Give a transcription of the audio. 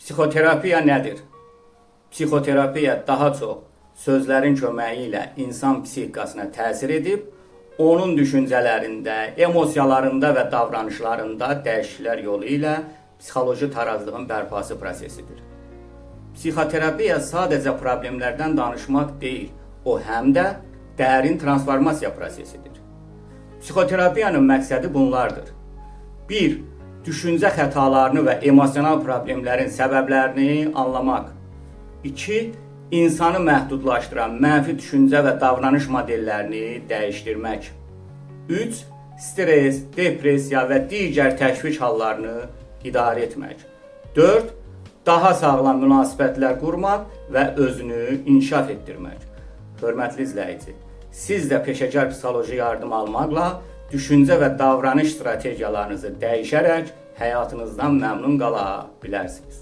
Psixoterapiya nədir? Psixoterapiya daha çox sözlərin köməyi ilə insan psixikasına təsir edib, onun düşüncələrində, emosiyalarında və davranışlarında dəyişikliklər yolu ilə psixoloji tarazlığın bərpası prosesidir. Psixoterapiya sadəcə problemlərdən danışmaq deyil, o həm də dərin transformasiya prosesidir. Psixoterapiyanın məqsədi bunlardır. 1. Düşüncə xətalarını və emosional problemlərin səbəblərini anlamaq. 2. İnsanı məhdudlaşdıran mənfi düşüncə və davranış modellərini dəyişdirmək. 3. Stres, depressiya və digər təşviş hallarını idarə etmək. 4. Daha sağlam münasibətlər qurmaq və özünü inkişaf etdirmək. Hörmətli izləyici, siz də peşəkar psixoloji yardım almaqla düşüncə və davranış strategiyalarınızı dəyişərək həyatınızdan məmnun qala bilərsiniz.